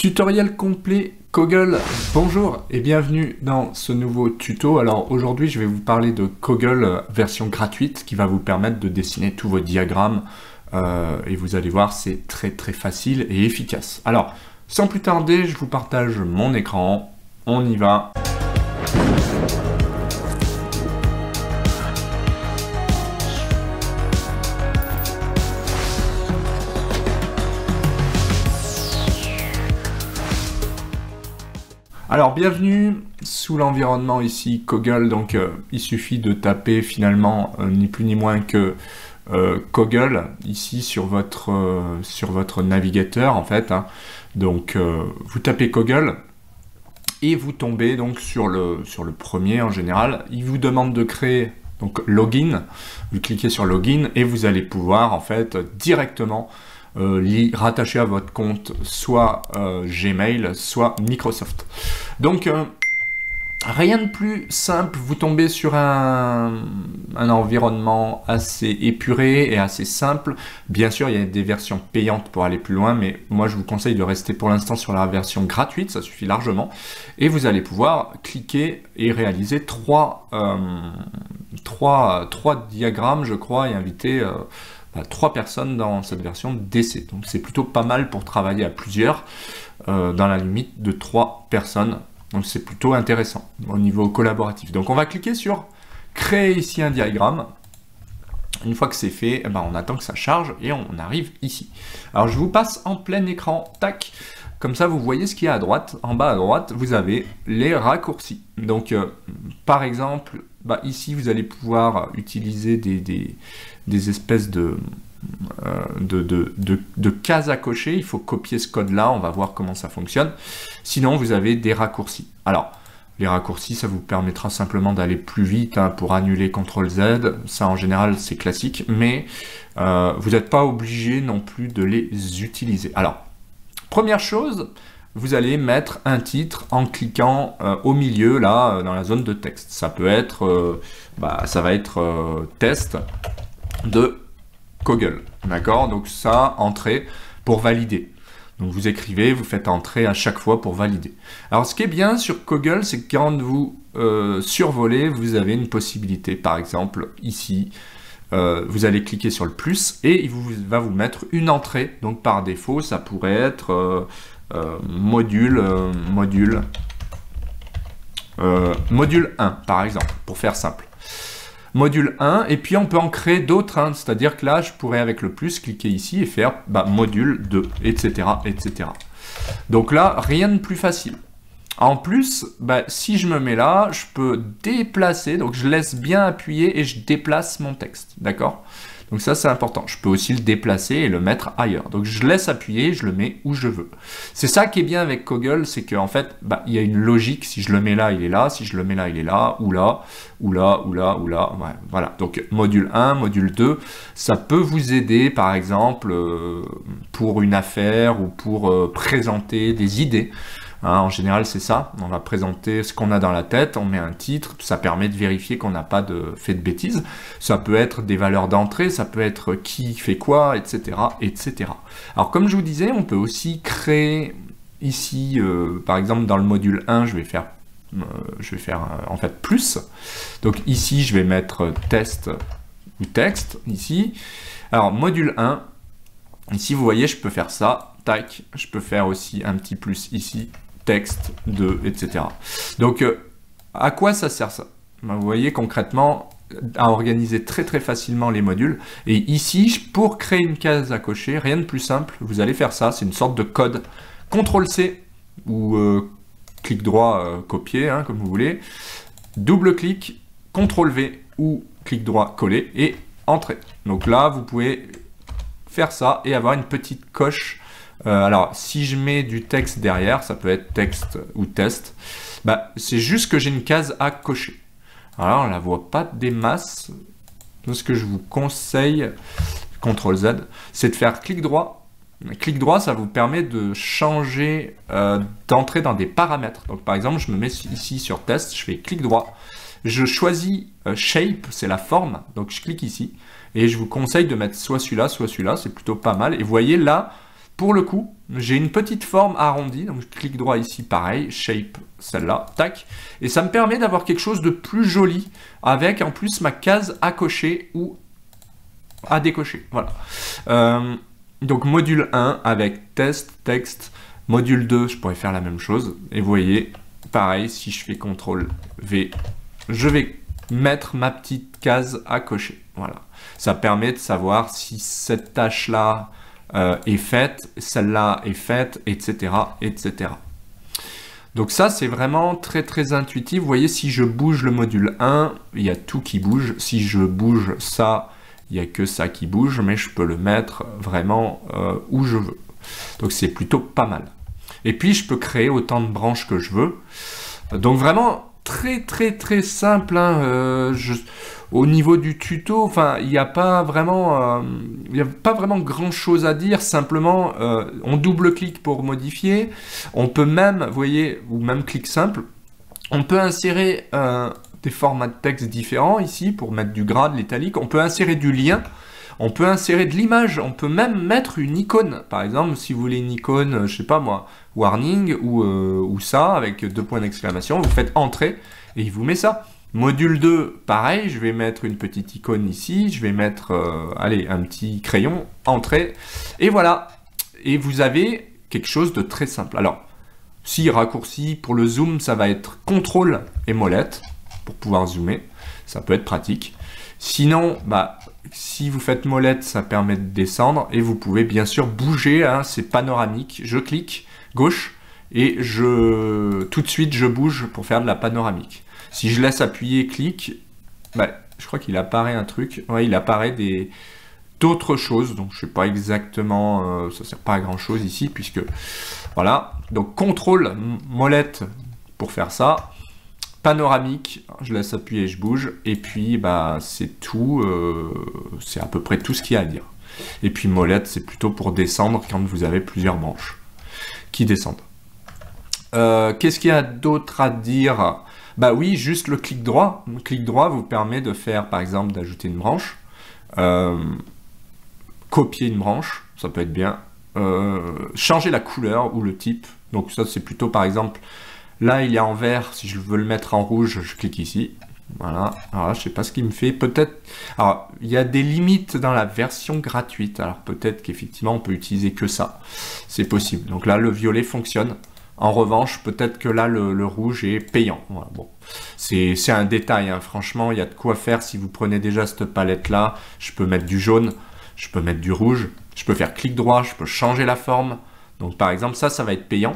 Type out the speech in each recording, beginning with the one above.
Tutoriel complet Coggle, bonjour et bienvenue dans ce nouveau tuto. Alors aujourd'hui je vais vous parler de Coggle version gratuite qui va vous permettre de dessiner tous vos diagrammes et vous allez voir c'est très facile et efficace. Alors sans plus tarder je vous partage mon écran, on y va. Alors bienvenue sous l'environnement ici Coggle, donc il suffit de taper finalement ni plus ni moins que Coggle ici sur votre navigateur en fait, hein. Donc vous tapez Coggle et vous tombez donc sur le premier en général. Il vous demande de créer donc login, vous cliquez sur login et vous allez pouvoir en fait directement rattaché à votre compte soit Gmail, soit Microsoft. Donc rien de plus simple, vous tombez sur un environnement assez épuré et assez simple. Bien sûr, il y a des versions payantes pour aller plus loin, mais moi je vous conseille de rester pour l'instant sur la version gratuite, ça suffit largement. Et vous allez pouvoir cliquer et réaliser trois diagrammes, je crois, et inviter 3 personnes dans cette version d'essai. Donc c'est plutôt pas mal pour travailler à plusieurs, dans la limite de 3 personnes. Donc c'est plutôt intéressant au niveau collaboratif. Donc on va cliquer sur créer ici un diagramme. Une fois que c'est fait, on attend que ça charge et on arrive ici. Alors je vous passe en plein écran, tac. Comme ça, vous voyez ce qu'il y a à droite. En bas à droite, vous avez les raccourcis. Donc, par exemple, ici, vous allez pouvoir utiliser des espèces de cases à cocher. Il faut copier ce code-là. On va voir comment ça fonctionne. Sinon, vous avez des raccourcis. Alors, les raccourcis, ça vous permettra simplement d'aller plus vite pour annuler CTRL-Z. Ça, en général, c'est classique. Mais vous n'êtes pas obligé non plus de les utiliser. Alors, première chose, vous allez mettre un titre en cliquant au milieu, là, dans la zone de texte. Ça peut être, ça va être test de Coggle, d'accord? Donc ça, entrée pour valider. Donc vous écrivez, vous faites entrer à chaque fois pour valider. Alors ce qui est bien sur Coggle, c'est que quand vous survolez, vous avez une possibilité, par exemple, ici, vous allez cliquer sur le plus et il va vous mettre une entrée. Donc par défaut, ça pourrait être module 1 par exemple, pour faire simple. Module 1, et puis on peut en créer d'autres, hein, c'est-à-dire que là, je pourrais avec le plus cliquer ici et faire module 2, etc., etc. Donc là, rien de plus facile. En plus, si je me mets là, je peux déplacer, donc je laisse bien appuyer et je déplace mon texte, d'accord? Donc ça, c'est important. Je peux aussi le déplacer et le mettre ailleurs. Donc je laisse appuyer, je le mets où je veux. C'est ça qui est bien avec Coggle, c'est qu'en fait, il y a une logique. Si je le mets là, il est là. Si je le mets là, il est là. Ou là, ou là, ou là, ou là. Ouais, voilà. Donc module 1, module 2, ça peut vous aider, par exemple, pour une affaire ou pour présenter des idées. Hein, en général, c'est ça. On va présenter ce qu'on a dans la tête, on met un titre, ça permet de vérifier qu'on n'a pas fait de bêtises. Ça peut être des valeurs d'entrée, ça peut être qui fait quoi, etc., etc. Alors, comme je vous disais, on peut aussi créer ici, par exemple, dans le module 1, je vais faire en fait plus. Donc ici, je vais mettre test ou texte, ici. Alors, module 1, ici, vous voyez, je peux faire ça, tac. Je peux faire aussi un petit plus ici, texte 2, etc. Donc, à quoi ça sert ça? Vous voyez concrètement à organiser très facilement les modules. Et ici, pour créer une case à cocher, rien de plus simple, vous allez faire ça, c'est une sorte de code. CTRL-C ou clic droit, copier, hein, comme vous voulez. Double-clic, CTRL-V ou clic droit, coller et entrer. Donc là, vous pouvez faire ça et avoir une petite coche. Alors, si je mets du texte derrière, ça peut être texte ou test, c'est juste que j'ai une case à cocher. Alors, on ne la voit pas des masses. Donc, ce que je vous conseille, CTRL-Z, c'est de faire clic droit. Clic droit, ça vous permet de changer, d'entrer dans des paramètres. Donc, par exemple, je me mets ici sur test, je fais clic droit. Je choisis shape, c'est la forme. Donc, je clique ici. Et je vous conseille de mettre soit celui-là, c'est plutôt pas mal. Et vous voyez là, pour le coup, j'ai une petite forme arrondie, donc je clique droit ici, pareil, shape, celle-là, tac, et ça me permet d'avoir quelque chose de plus joli, avec en plus ma case à cocher ou à décocher, voilà. Donc module 1 avec test, texte, module 2, je pourrais faire la même chose, et vous voyez, pareil, si je fais CTRL V, je vais mettre ma petite case à cocher, voilà. Ça permet de savoir si cette tâche-là est faite, celle-là est faite, etc., etc. Donc ça, c'est vraiment très très intuitif. Vous voyez, si je bouge le module 1, il y a tout qui bouge. Si je bouge ça, il n'y a que ça qui bouge, mais je peux le mettre vraiment où je veux. Donc c'est plutôt pas mal. Et puis, je peux créer autant de branches que je veux. Donc vraiment, très très très simple, hein. Au niveau du tuto, enfin, il n'y a pas vraiment grand chose à dire, simplement on double-clique pour modifier, on peut même, vous voyez, ou même clic simple, on peut insérer des formats de texte différents ici pour mettre du gras, de l'italique, on peut insérer du lien, on peut insérer de l'image, on peut même mettre une icône, par exemple, si vous voulez une icône, je sais pas moi, warning ou ça, avec 2 points d'exclamation, vous faites entrer et il vous met ça. Module 2, pareil, je vais mettre une petite icône ici, je vais mettre, allez, un petit crayon, entrée, et voilà. Et vous avez quelque chose de très simple. Alors, si raccourci, pour le zoom, ça va être CTRL et molette, pour pouvoir zoomer, ça peut être pratique. Sinon, bah, si vous faites molette, ça permet de descendre, et vous pouvez bien sûr bouger, hein, c'est panoramique, je clique, gauche, et tout de suite, je bouge pour faire de la panoramique. Si je laisse appuyer, clic, bah, je crois qu'il apparaît un truc. Ouais, il apparaît d'autres choses. Donc, je ne sais pas exactement, ça ne sert pas à grand chose ici, puisque, voilà. Donc, CTRL, molette pour faire ça. Panoramique, je laisse appuyer et je bouge. Et puis, bah, c'est tout. C'est à peu près tout ce qu'il y a à dire. Et puis, molette, c'est plutôt pour descendre quand vous avez plusieurs branches qui descendent. Qu'est-ce qu'il y a d'autre à dire ? Bah oui, juste le clic droit. Le clic droit vous permet de faire, par exemple, d'ajouter une branche, copier une branche, ça peut être bien, changer la couleur ou le type. Donc ça, c'est plutôt, par exemple, là, il est en vert. Si je veux le mettre en rouge, je clique ici. Voilà. Alors là, je sais pas ce qu'il me fait. Peut-être... Alors, il y a des limites dans la version gratuite. Alors, peut-être qu'effectivement, on peut utiliser que ça. C'est possible. Donc là, le violet fonctionne. En revanche, peut-être que là, le rouge est payant. Voilà, bon. C'est un détail, hein. Franchement, il y a de quoi faire. Si vous prenez déjà cette palette-là, je peux mettre du jaune, je peux mettre du rouge, je peux faire clic droit, je peux changer la forme. Donc, par exemple, ça va être payant.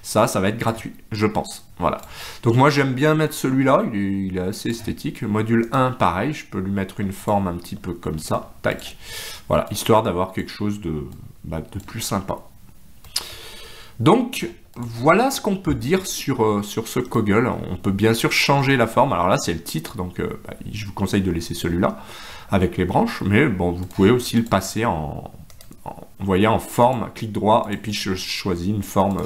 Ça va être gratuit, je pense. Voilà. Donc, moi, j'aime bien mettre celui-là. Il est assez esthétique. Module 1, pareil. Je peux lui mettre une forme un petit peu comme ça. Tac. Voilà, histoire d'avoir quelque chose de plus sympa. Donc, voilà ce qu'on peut dire sur ce Coggle. On peut bien sûr changer la forme. Alors là, c'est le titre, donc je vous conseille de laisser celui-là avec les branches. Mais bon, vous pouvez aussi le passer en forme, clic droit, et puis je choisis une forme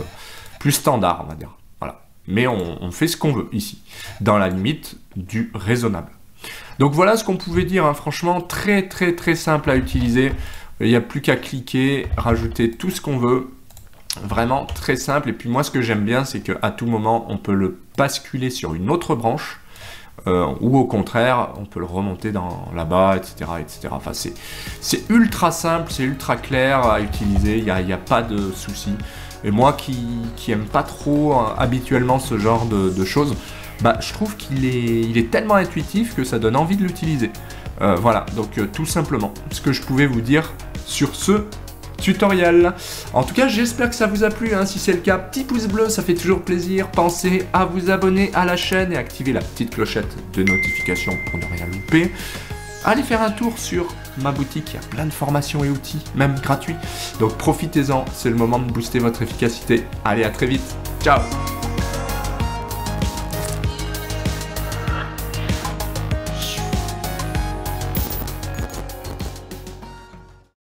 plus standard, on va dire. Voilà. Mais on fait ce qu'on veut ici, dans la limite du raisonnable. Donc voilà ce qu'on pouvait dire, hein. Franchement, très très très simple à utiliser. Il n'y a plus qu'à cliquer, rajouter tout ce qu'on veut. Vraiment très simple. Et puis moi, ce que j'aime bien, c'est qu'à tout moment, on peut le basculer sur une autre branche, ou au contraire, on peut le remonter là-bas, etc., etc. Enfin, c'est ultra simple, c'est ultra clair à utiliser, il n'y a pas de souci. Et moi qui aime pas trop habituellement ce genre de choses, bah, je trouve qu'il est tellement intuitif que ça donne envie de l'utiliser. Voilà, donc tout simplement, ce que je pouvais vous dire sur ce tutoriel. En tout cas, j'espère que ça vous a plu, hein. Si c'est le cas, petit pouce bleu, ça fait toujours plaisir. Pensez à vous abonner à la chaîne et activer la petite clochette de notification pour ne rien louper. Allez faire un tour sur ma boutique, il y a plein de formations et outils, même gratuits. Donc profitez-en, c'est le moment de booster votre efficacité. Allez, à très vite. Ciao!